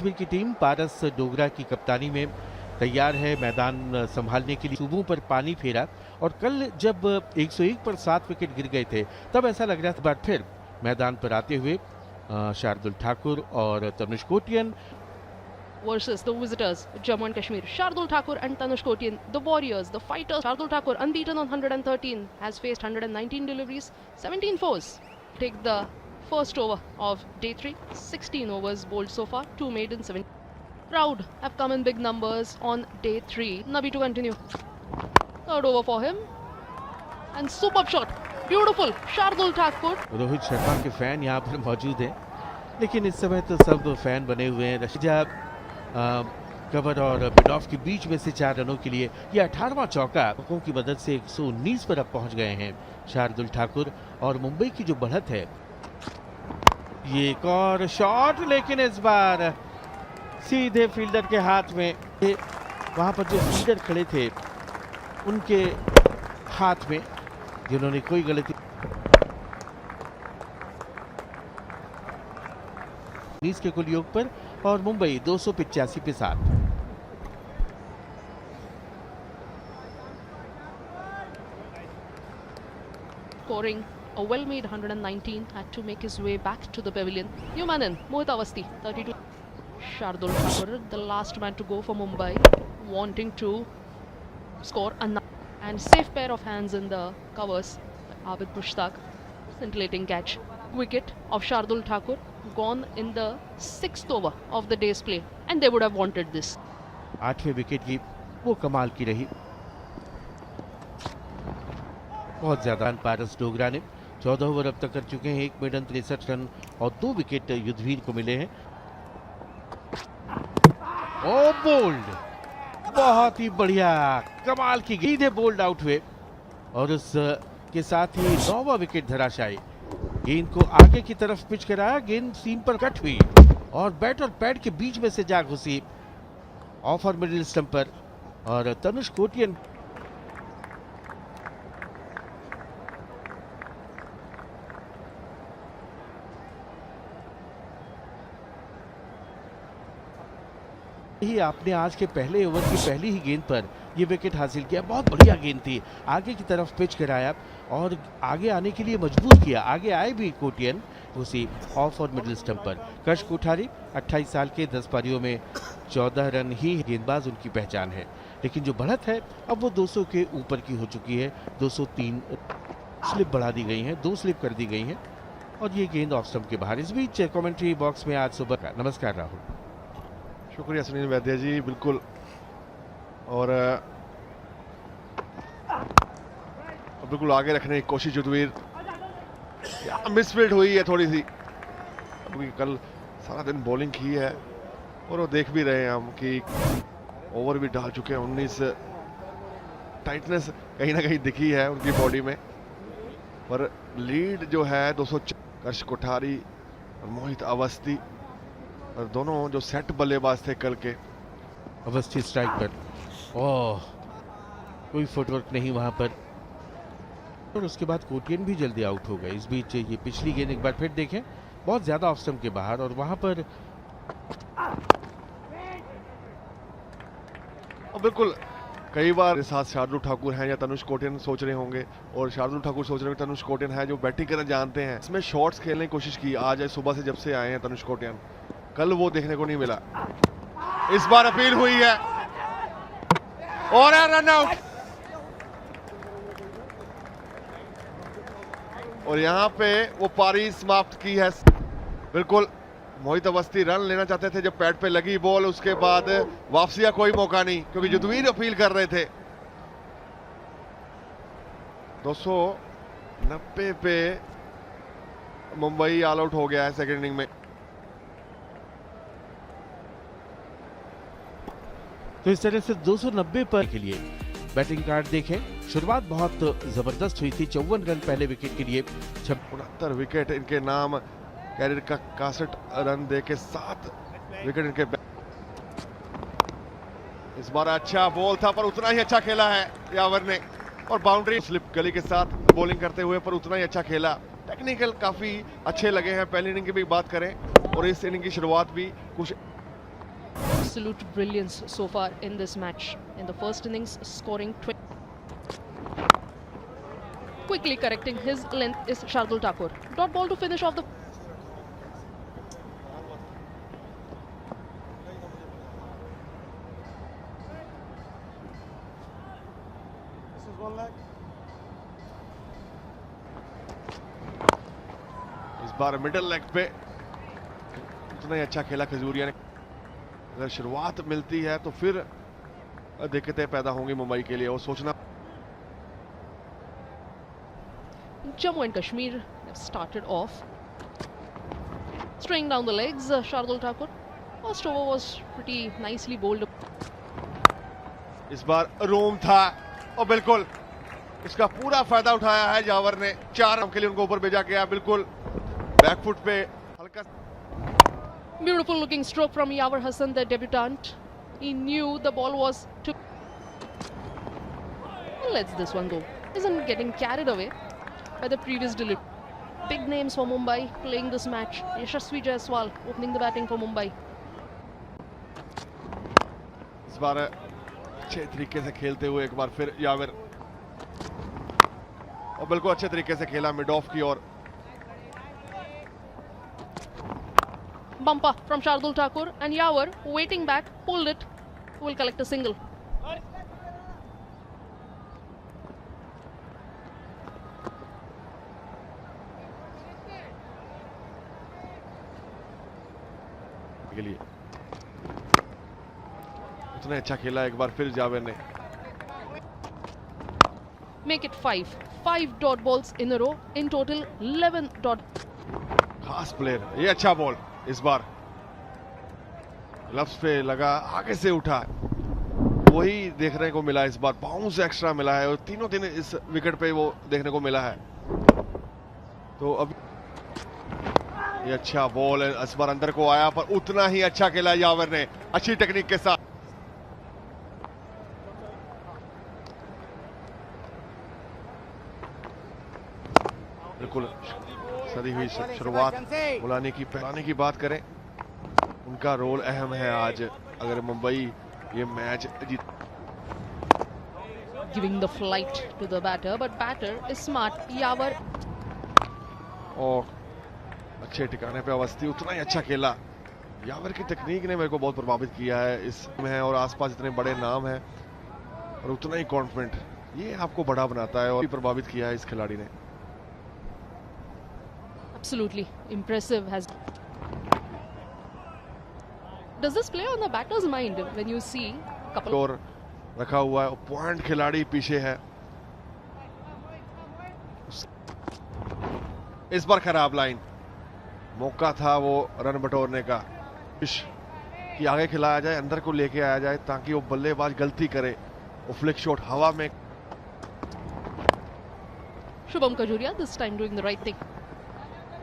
कश्मीर की टीम पारस डोगरा की कप्तानी में तैयार है मैदान संभालने के लिए। सूबों पर पानी फेरा और कल जब 101 पर 7 विकेट गिर गए थे तब ऐसा लग रहा था बार फिर मैदान पर आते हुए शार्दुल ठाकुर और Tanush Kotian versus the visitors, Jammu and Kashmir. Shardul Thakur and Tanush Kotian, the warriors, the fighters. Shardul Thakur, unbeaten on 113, has faced 119 deliveries, 17 fours. Take the first over of day 3, 16 overs bowled so far, 2 maiden, 7. Crowd have come in big numbers on day 3. Nabi to continue. Third over for him. And superb shot. Beautiful. Shardul Thakur. Rohit Sharma के fan यहाँ पर मौजूद हैं, लेकिन इस समय तो सब फैन बने हुए हैं। रशीदा कवर और मिडऑफ के बीच में से 4 रनों के लिए यह 18वां चौका की मदद से 119 पर अब पहुंच गए हैं शार्दुल ठाकुर। और मुंबई की जो बढ़त है, ये एक और शॉट, लेकिन इस बार सीधे फील्डर के हाथ में। वहां पर जो फील्डर खड़े थे उनके हाथ में, जिन्होंने कोई गलती के कुल योग पर, और मुंबई 285 पे 7। Scoring a well-made 119, had to make his way back to the pavilion. Yumanin, Mohit Awasthi, 32. Shardul Thakur, the last man to go for Mumbai, wanting to score another. And safe pair of hands in the covers. Abid Mushtaq, scintillating catch. Wicket of Shardul Thakur, gone in the 6th over of the day's play, and they would have wanted this. 8वें wicket की वो कमाल की रही। बहुत ज्यादा पारस डोगरा ने 14 over अब तक कर चुके हैं। 1 मेडन, 63 रन और 2 विकेट युद्धवीर को मिले हैं। ओ बोल्ड, बहुत ही बढ़िया कमाल की गेंद, बोल्ड आउट हुए और उसके साथ ही 9वां विकेट धराशायी। गेंद को आगे की तरफ पिच कराया, गेंद सीम पर कट हुई और बैट और पैड के बीच में से जा घुसी ऑफ और मिडिल स्टंप पर। और तनुष कोटियन ही आपने आज के पहले ओवर की पहली ही गेंद पर यह विकेट हासिल किया। बहुत बढ़िया गेंद थी, आगे की तरफ पिच कराया और आगे आने के लिए मजबूर किया। आगे आए भी कोटियन, उसी ऑफ और मिडिल स्टंप पर। कश कोठारी 28 साल के 10 पारियों में 14 रन ही गेंदबाज उनकी पहचान है, लेकिन जो बढ़त है अब वो 200 के ऊपर की हो चुकी है। 203 स्लिप बढ़ा दी गई हैं, 2 स्लिप कर दी गई हैं और ये गेंद ऑफ स्टंप के बाहर। इस बीच कमेंट्री बॉक्स में आज सुबह का नमस्कार राहुल। शुक्रिया सुनील वैद्य जी, बिल्कुल। और बिल्कुल आगे रखने की कोशिश युद्धवीर, मिसफील्ड हुई है थोड़ी सी, क्योंकि कल सारा दिन बॉलिंग की है और वो देख भी रहे हैं हम कि ओवर भी डाल चुके हैं 19। टाइटनेस कहीं ना कहीं दिखी है उनकी बॉडी में, पर लीड जो है 200। कर्श कोठारी और मोहित अवस्थी और दोनों जो सेट बल्लेबाज थे कल के। अवस्थी स्ट्राइक पर, ओह कोई फुटवर्क नहीं वहां पर, और उसके बाद कोटियन भी जल्दी आउट हो गए। इस बीच ये पिछली गेंद एक बार फिर देखें, बहुत ज्यादा ऑफ स्टंप के बाहर, और वहां पर बिल्कुल कई बार साथ शार्दुल ठाकुर हैं या तनुष कोटियन सोच रहे होंगे, और शार्दुल ठाकुर सोच रहे होंगे तनुष कोटियन है जो बैटिंग करना जानते हैं। इसमें शॉट्स खेलने की कोशिश की आज सुबह से, जब से आए हैं तनुष कोटियन, कल वो देखने को नहीं मिला। इस बार अपील हुई है और रन आउट, और यहां पे वो पारी समाप्त की है। बिल्कुल मोहित अवस्थी रन लेना चाहते थे, जब पैड पे लगी बॉल उसके बाद वापसी का कोई मौका नहीं, क्योंकि युद्धवीर अपील कर रहे थे। 290 पे मुंबई ऑल आउट हो गया है सेकेंड इनिंग में। तो इस तरह से 290 पर के लिए बैटिंग कार्ड देखें। शुरुआत बहुत जबरदस्त हुई थी, 54 रन पहले विकेट के लिए, 69 विकेट इनके नाम, कैरियर का 61 रन दे के 7 विकेट इनके। इस बार अच्छा बॉल था पर उतना ही अच्छा खेला है यावर ने, और बाउंड्री स्लिप गली के साथ बॉलिंग करते हुए पर उतना ही अच्छा खेला। टेक्निकल काफी अच्छे लगे हैं। पहली इनिंग की भी बात करें और इस इनिंग की शुरुआत भी कुछ absolute brilliance so far in this match. In the first innings, scoring 20. Quickly correcting his length is Shardul Thakur. Dot ball to finish off the. इस बार मिडिल लेग पे उतना ही अच्छा खेला खजूरिया ने। अगर शुरुआत मिलती है तो फिर दिक्कतें पैदा होंगी मुंबई के लिए, वो सोचना। Jammu and Kashmir have started off. Straying down the legs, Shardul Thakur. First over was pretty nicely bowled. इस बार रूम था और बिल्कुल इसका पूरा फायदा उठाया है यावर ने। 4 रन के लिए उनको ऊपर भेजा गया, बिल्कुल बैकफुट पे हल्का। Beautiful looking stroke from Yavar Hassan, the debutant. He knew the ball was to. Lets this one go. Isn't getting carried away by the previous delivery. Big names for Mumbai playing this match. Yashasvi Jaiswal opening the batting for Mumbai. इस बार अच्छे तरीके से खेलते हुए एक बार फिर यावर, और बिल्कुल अच्छे तरीके से खेला मिड ऑफ की ओर। Bumper from Shardul Thakur and Yavar waiting back, pulled it, will collect a single. के लिए उतना अच्छा खेला एक बार फिर जावेर ने। Make it 5. 5 dot balls in a row. In total, 11 dot. खास प्लेयर, ये अच्छा बॉल इस बार ग्लव्स पे लगा, आगे से उठा, वही देखने को मिला इस बार। बाउंस एक्स्ट्रा मिला है और तीनों दिन इस विकेट पे वो देखने को मिला है। तो अब ये अच्छा बॉल है, इस बार अंदर को आया पर उतना ही अच्छा खेला यावर ने अच्छी टेक्निक के साथ। बिल्कुल सदी हुई शुरुआत। बुलाने की बात करें, उनका रोल अहम है आज अगर मुंबई ये match Jeet. Giving the flight to the batter, but batter is smart. Yavar. और अच्छे ठिकाने पे अवस्थी, उतना ही अच्छा खेला। यावर की टेक्निक ने मेरे को बहुत प्रभावित किया है इसमें है, और आसपास इतने बड़े नाम हैं और उतना ही कॉन्फिडेंट, ये आपको बड़ा बनाता है और प्रभावित किया है इस खिलाड़ी ने। Absolutely impressive. Does this play on the batter's mind when you see couple? और रखा हुआ है, पॉइंट खिलाड़ी पीछे है। इस बार खराब लाइन, मौका था वो रन बटोरने का, कि आगे खिलाया जाए, अंदर को लेके आया जाए ताकि वो बल्लेबाज गलती करे। वो फ्लिक शॉट हवा में। Shubham Khajuria this time doing the right thing,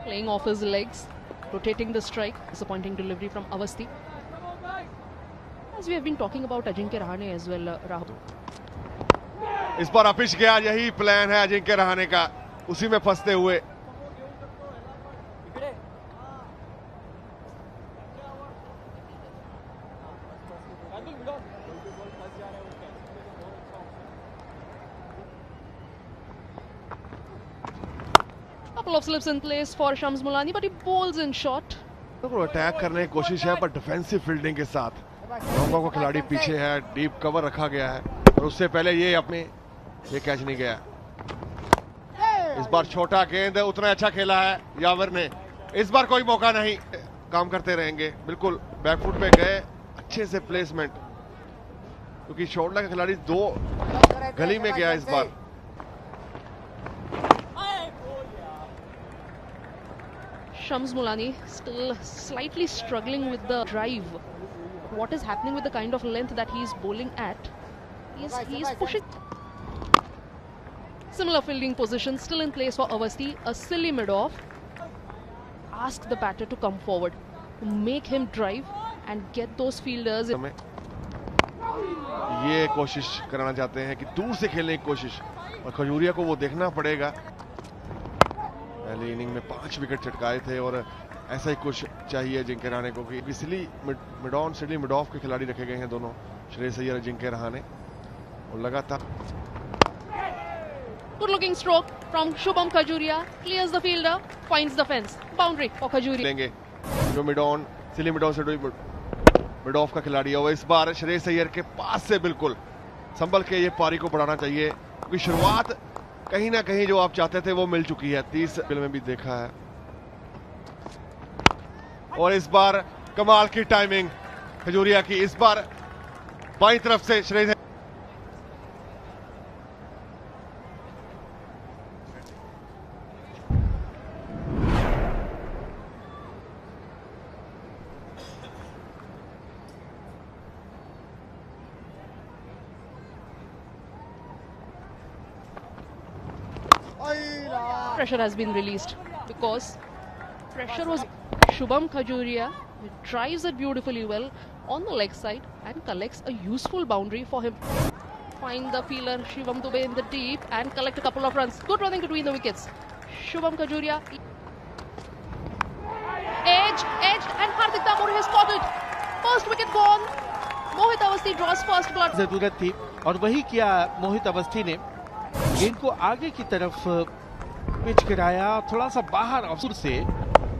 playing off his legs, rotating the strike. Disappointing delivery from Avasthi. As we have been talking about Ajinkya Rahane as well, Rahul. इस बार अपिच गया, यही plan है अजिंक्य रहाणे का, उसी में फंसते हुए। Couple of slips in place for Shams Mulani, but he bowls in short. Attack करने की कोशिश है पर डिफेंसिव फील्डिंग के साथ। नौका को खिलाड़ी पीछे है, डीप कवर रखा गया है और उससे पहले ये कैच नहीं गया। इस बार छोटा गेंद, उतना अच्छा खेला है यावर ने। इस बार कोई मौका नहीं, काम करते रहेंगे। बिल्कुल बैकफुट पे गए, अच्छे से प्लेसमेंट, क्योंकि शॉर्ट का खिलाड़ी 2 गली में गया इस बार। Shams Mulani still slightly struggling with the drive. What is happening with the kind of length that he is bowling at? He is pushing. Similar fielding position still in place for Avasthi. A silly mid-off. Ask the batter to come forward, to make him drive and get those fielders. ये कोशिश करना चाहते हैं कि दूर से खेलने की कोशिश, और खजूरिया को वो देखना पड़ेगा। पहली इनिंग में 5 विकेट चटकाए थे और ऐसा ही कुछ चाहिए अजिंक्य रहाणे को कि सिडनी मिड ऑफ के खिलाड़ी रखे गए हैं दोनों, श्रेयस अय्यर, अजिंक्य रहाणे, और लगातार Good looking stroke from Shubham Khajuria. Clears the fielder, finds the fence. Boundary for Khajuria. लेंगे जो सिली मिड ऑन से मिड ऑफ का खिलाड़ी है, वो इस बार श्रेयस अय्यर के पास से बिल्कुल संभल के ये पारी को बढ़ाना चाहिए, क्योंकि शुरुआत कहीं ना कहीं जो आप चाहते थे वो मिल चुकी है। 30 में भी देखा है, और इस बार कमाल की टाइमिंग खजूरिया की, इस बार बाईं तरफ से Shreyas Pressure has been released because pressure was Shubham Khajuria, who drives it beautifully well on the leg side and collects a useful boundary for him. Find the fielder Shivam Dubey in the deep and collect a couple of runs. Good running between the wickets. Shubham Khajuria edged and Hardik Damore has caught it. First wicket gone. Mohit Awasthi draws first blood. जरूरत थी और वही किया मोहित अवस्थी ने। गेंद को आगे की तरफ पिच कराया, थोड़ा सा बाहर अफसर से,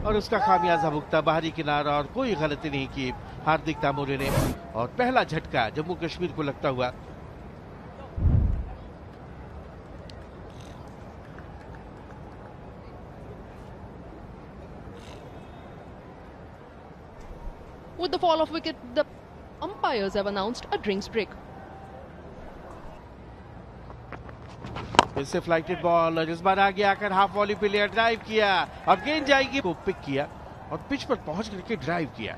और उसका खामियाजा भुगता बाहरी किनारा, और कोई गलती नहीं की हार्दिक दामोरे ने, और पहला झटका जम्मू कश्मीर को लगता हुआ। With the fall of wicket, the umpires have announced a drinks break. इससे फ्लाइटेड बॉल, और इस बार आगे आकर हाफ वॉली पे लिया, ड्राइव किया, अब गेंद जाएगी, वो पिक किया और पिच पर पहुंच करके ड्राइव किया।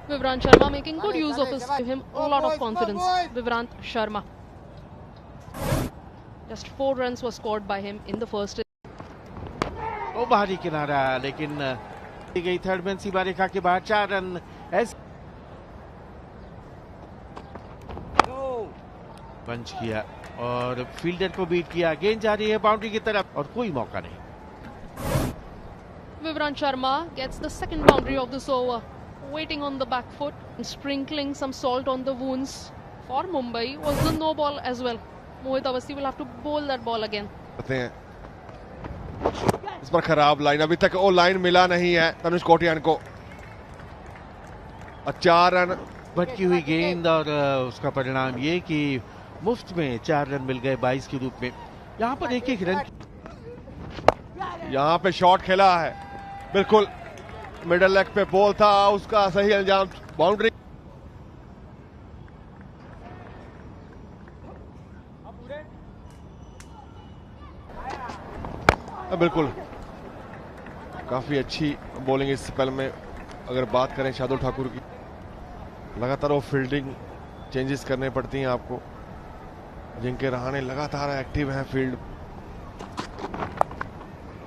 Vivrant Sharma making good use of him a lot of confidence. Vivrant Sharma. Just 4 runs were scored by him in the first. वो बाहरी किनारा, लेकिन गई थर्ड मैन सीमा रेखा के बाहर 4 रन ऐसे पंच किया और फील्डर को बीट किया। गेंद जा रही है बाउंड्री की तरफ और कोई मौका नहीं। Vivrant Sharma gets the second boundary of this over. Waiting on the back foot and sprinkling some salt on the wounds for Mumbai was the no ball as well. Mohit Awasthi will have to bowl that ball again. इस पर खराब line, अभी तक वो line मिला नहीं है तनुष कोटियान को। 4 रन, भटकी हुई गेंद और उसका परिणाम ये कि मुफ्त में 4 रन मिल गए 22 के रूप में। यहाँ पर एक रन, यहाँ पे शॉट खेला है, बिल्कुल मिडल लेग पे बॉल था, उसका सही अंजाम बाउंड्री। बिल्कुल काफी अच्छी बॉलिंग इस स्पेल में। अगर बात करें शार्दुल ठाकुर की, लगातार वो फील्डिंग चेंजेस करने पड़ती हैं आपको। अजिंक्य रहाणे लगातार एक्टिव हैं फील्ड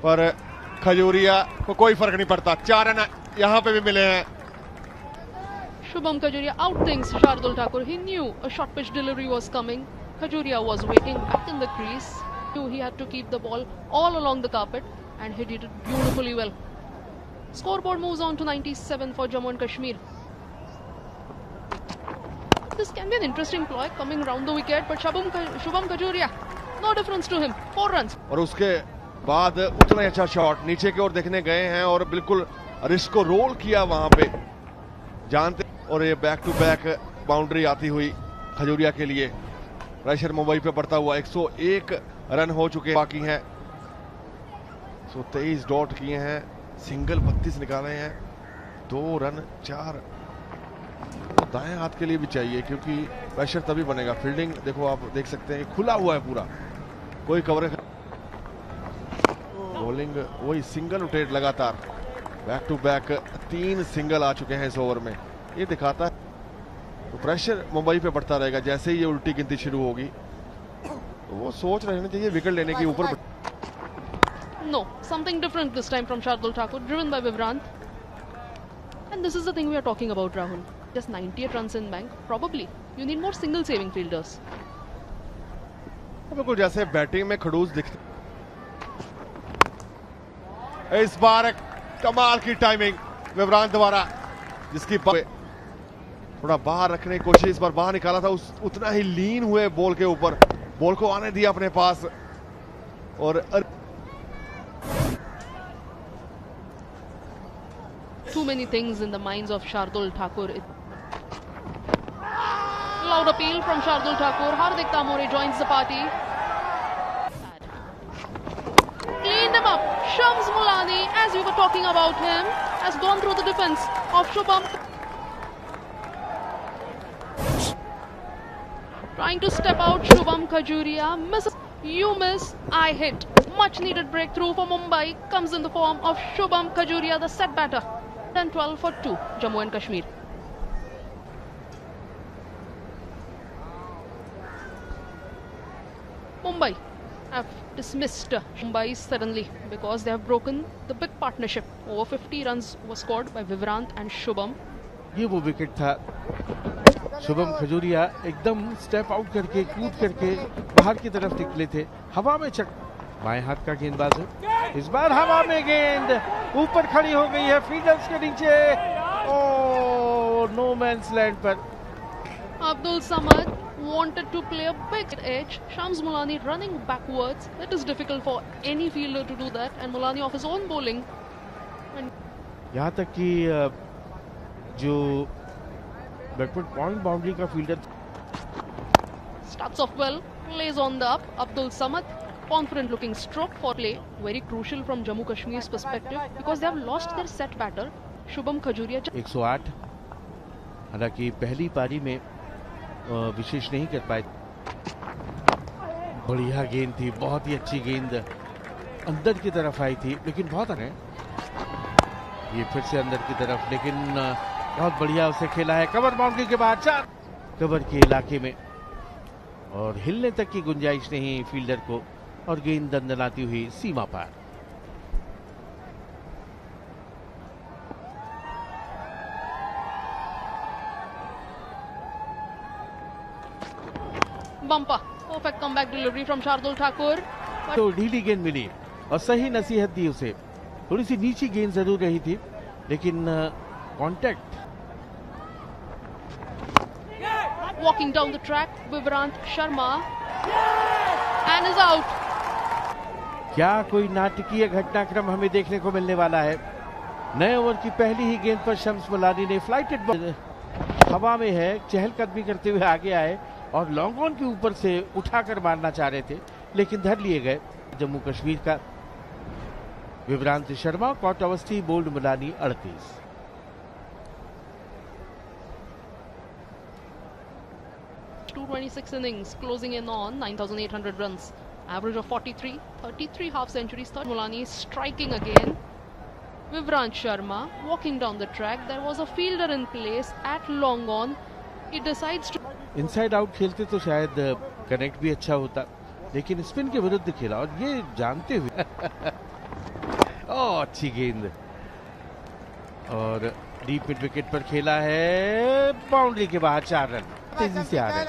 पर, खजूरिया को कोई फर्क नहीं पड़ता। 4 रन यहां पे भी मिले हैं। Shubham Khajuria outthinks Shardul Thakur. He knew a short pitch delivery was coming. Khajuria was waiting back in the crease. He had to keep the ball all along the carpet and he did it beautifully well. Scoreboard moves on to 97 for Jammu and Kashmir. This can be an interesting ploy coming round the wicket, but Shubham Khajuria, no difference to him. 4 runs. और उसके बाद उतना ही अच्छा shot नीचे की ओर देखने गए हैं और बिल्कुल रिस्क को रोल किया वहां पे जानते, और ये बैक टू बैक बाउंड्री आती हुई खजूरिया के लिए। प्रेशर मुंबई पे बढ़ता हुआ 101 रन हो चुके बाकी हैं। 123 डॉट किए हैं, सिंगल 32 निकाले हैं, 2 रन 4 दाएं हाथ के लिए भी चाहिए, क्योंकि प्रेशर तभी बनेगा। फील्डिंग देखो, आप देख सकते हैं खुला हुआ है पूरा, कोई कवरेज। बॉलिंग वही सिंगल रोटेट लगातार, बैक टू बैक 3 सिंगल आ चुके हैं इस ओवर में। ये दिखाता है तो प्रेशर मुंबई पे बढ़ता रहेगा। जैसे ही ये उल्टी गिनती शुरू होगी तो वो सोच रहे चाहिए विकेट लेने की ऊपर। No, something different this time from Shardul Thakur, driven by Vivrant. And this is the thing we are talking about, Rahul. Just 98 runs in bank. Probably you need more single saving fielders. बिल्कुल जैसे batting में खड़ूस दिखते, इस बार कमाल की timing विवरान द्वारा, जिसकी थोड़ा बाहर रखने की कोशिश, इस बार बाहर निकाला था, उतना ही लीन हुए बॉल के ऊपर, बॉल को आने दिया अपने पास। और Too many things in the minds of Shardul Thakur. Loud appeal from Shardul Thakur. Hardik Tamore joins the party. Cleaned him up. Shams Mulani, as we were talking about him, has gone through the defense of Shubham. Trying to step out, Shubham Khajuria misses. You miss, I hit. Much needed breakthrough for Mumbai comes in the form of Shubham Khajuria, the set batter. 10-12 for 2, Jammu and Kashmir. Mumbai have dismissed Mumbai suddenly because they have broken the big partnership. Over 50 runs were scored by Vivrant and Shubham. ये वो wicket था। शुभम खजूरिया एकदम step out करके कूद करके बाहर की तरफ निकले थे, हवा में चक बाएं हाथ का गेंदबाज है, इस बार हवा में गेंद ऊपर खड़ी हो गई है फील्डर्स के नीचे। ओ नो मैंस लैंड पर। Abdul Samad wanted to play a big edge. Shams Mulani running backwards. It is difficult for any fielder to do that, and Mulani off his own bowling. यहाँ तक कि जो backward point boundary का fielder Starts off well, plays on the up. Abdul Samad, confident looking stroke for play. Very crucial from Jammu Kashmir's perspective because they have lost their set batter, Shubham Khajuria. 108, हालांकि पहली पारी में विशेष नहीं कर पाए। बढ़िया गेंद थी, बहुत ही अच्छी गेंद अंदर की तरफ आई थी, लेकिन बहुत है ये फिर से अंदर की तरफ, लेकिन बहुत बढ़िया उसे खेला है कवर बाउंड्री के बाद, 4 कवर के इलाके में और हिलने तक की गुंजाइश नहीं फील्डर को और गेंद दंदनाती हुई सीमा पार। Bumper, perfect comeback delivery from Shardul Thakur. तो ढीली गेंद मिली और सही नसीहत दी उसे, थोड़ी सी नीची गेंद जरूर रही थी लेकिन contact. Walking down the track, Vivrant Sharma and is out. क्या कोई नाटकीय घटनाक्रम हमें देखने को मिलने वाला है। नए ओवर की पहली ही गेंद पर शम्स मुलानी ने फ्लाइटेड बॉल हवा में है, चहलकदमी करते हुए आगे आए और लॉन्ग ऑन के ऊपर से उठाकर मारना चाह रहे थे लेकिन धर लिए गए। जम्मू कश्मीर का Vivrant Sharma, caught Awasthi, bowled Mulani 38। .226 innings, closing in on 9,800 runs. Average of 43, 33 half centuries. Third Mulani striking again. Vivrant Sharma walking down the track. There was a fielder in place at long on. He decides to inside out खेलते तो शायद connect भी अच्छा होता, लेकिन spin के विरुद्ध खेला और ये जानते हुए अच्छी गेंद और डीप मिड विकेट पर खेला है, बाउंड्री के बाहर 4 रन। तेजी से आ रहे,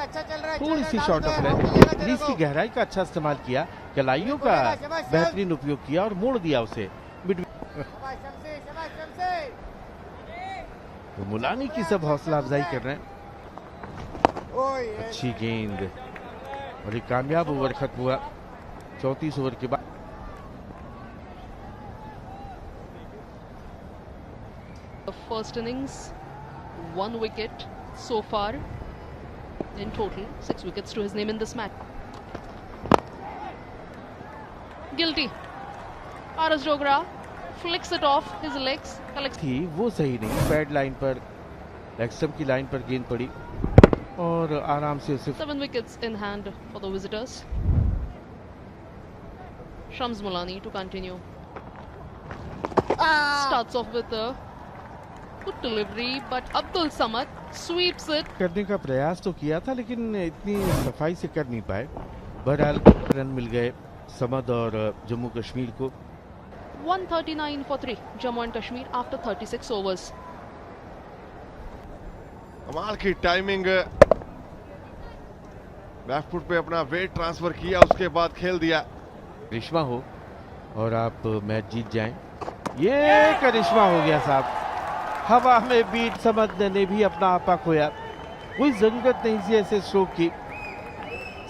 थोड़ी सी शॉर्ट ऑफ लेंथ, क्रीज की गहराई का अच्छा इस्तेमाल किया, कलाइयों का बेहतरीन उपयोग किया और मोड़ दिया उसे मिड। तो मुलानी की सब हौसला अफजाई कर रहे हैं। अच्छी गेंद और एक कामयाब ओवर खत्म हुआ 34 ओवर के बाद। the first innings, 1 wicket so far. In total, 6 wickets to his name in this match. Guilty. Paras Dogra flicks it off his legs. Collects थी वो सही नहीं, पैड लाइन पर लेग स्टंप की लाइन पर गेंद पड़ी और आराम से उसे 7 wickets in hand for the visitors. Shams Mulani to continue. Starts off with a good delivery, but Abdul Samad sweeps it. करने का प्रयास तो किया था लेकिन इतनी सफाई से कर नहीं पाए। बहरहाल रन मिल गए समद और जम्मू कश्मीर को। 139 for 3, Jammu and Kashmir after 36 overs. कमाल की टाइमिंग, बैक फुट पे अपना वेट ट्रांसफर किया, उसके बाद खेल दिया। ग्रीष्मा हो और आप मैच जीत जाएं ये करिश्मा हो गया साहब, हवा में बीट समझने ने भी अपना आपा खोया। कोई जरूरत नहीं थी ऐसे स्ट्रोक की।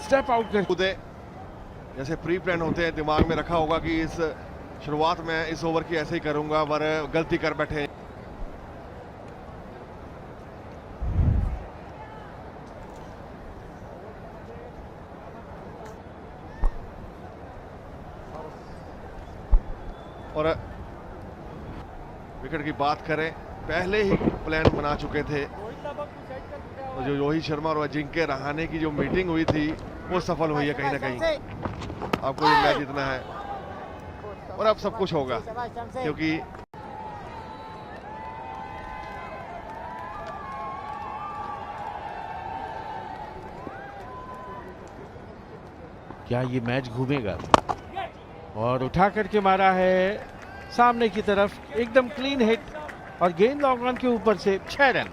स्टेप आउट कर कूदे जैसे प्री प्लान होते हैं, दिमाग में रखा होगा कि इस शुरुआत में इस ओवर की ऐसे ही करूंगा, पर गलती कर बैठे। और विकेट की बात करें, पहले ही प्लान बना चुके थे। तो जो रोहित शर्मा और अजिंक्य रहाणे की जो मीटिंग हुई थी वो सफल हुई है कहीं ना कहीं। आपको ये मैच जीतना है और अब सब कुछ होगा, क्योंकि क्या ये मैच घूमेगा? और उठा करके मारा है सामने की तरफ, एकदम क्लीन हिट और गेंद लॉन्ग ऑन के ऊपर से 6 रन,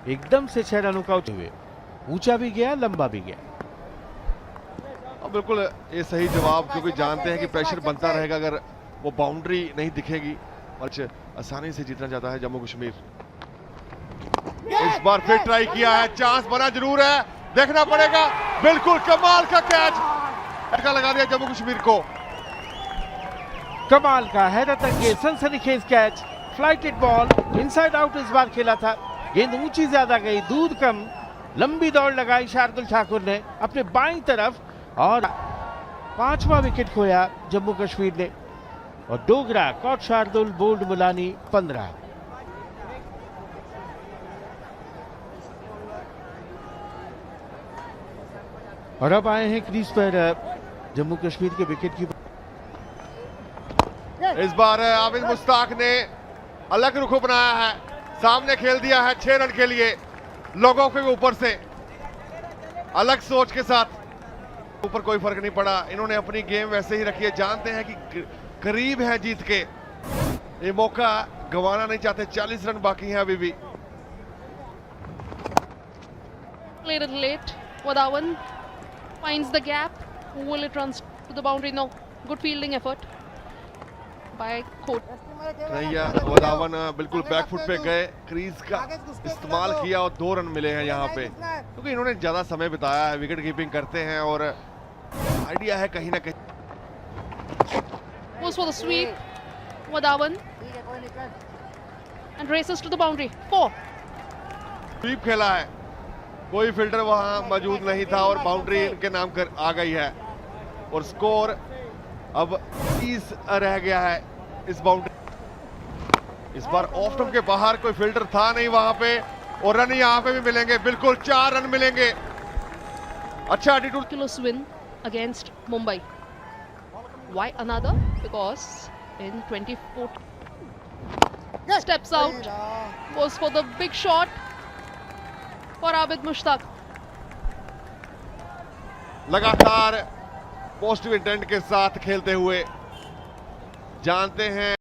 एकदम से 6 रनों का हुए। ऊंचा भी गया, लंबा भी गया। और बिल्कुल ये सही जवाब, क्योंकि जानते हैं कि प्रेशर बनता रहेगा अगर वो बाउंड्री नहीं दिखेगी। और आसानी से जीतना चाहता है जम्मू कश्मीर। इस बार फिर ट्राई किया है, चांस बना जरूर है, देखना पड़ेगा। बिल्कुल कमाल का कैच लगा दिया जम्मू कश्मीर को। कमाल का हैरत अंगेज सनसनीखेज catch, flighted ball, inside out इस बार खेला था। गेंद ऊंची ज्यादा गई, दूध कम, लंबी दौड़ लगाई शार्दुल ठाकुर ने अपने बाईं तरफ और 5वां विकेट खोया जम्मू कश्मीर ने। और डोगरा, कॉट शार्दुल, बोल्ड मुलानी 15। और अब आए हैं क्रीज पर जम्मू कश्मीर के विकेट कीपर। इस बार आबिद मुश्ताक ने अलग रुख बनाया है, सामने खेल दिया है 6 रन के लिए, लोगों के ऊपर से अलग सोच के साथ। ऊपर कोई फर्क नहीं पड़ा, इन्होंने अपनी गेम वैसे ही रखी है। जानते हैं कि करीब है जीत के, ये मौका गंवाना नहीं चाहते। 40 रन बाकी हैं अभी भी। Played it late. Wadawan finds the gap. Will it runs to the boundary? No. Good fielding effort by Coat. Kanhaiya वदावन बिल्कुल बैकफुट पे गए, क्रीज का इस्तेमाल किया और 2 रन मिले हैं यहाँ पे, क्योंकि इन्होंने ज्यादा समय बिताया है, विकेट कीपिंग करते हैं और आइडिया है कहीं ना कहीं। Goes for the sweep. Wadawan and races to the boundary. 4. SVEEP खेला है, कोई फील्डर वहां मौजूद नहीं था और बाउंड्री इनके नाम कर आ गई है। और स्कोर अब 30 रह गया है इस बाउंड्री। इस बार ऑफ स्टंप के बाहर कोई फील्डर था नहीं वहां पे, और रन यहाँ पे भी मिलेंगे, बिल्कुल 4 रन मिलेंगे। अच्छा attitude. Ridiculous win against Mumbai. Why another? Because in 2014 steps out, goes for the big shot for Abid Mushtaq. लगातार पॉजिटिव इंटेंट के साथ खेलते हुए, जानते हैं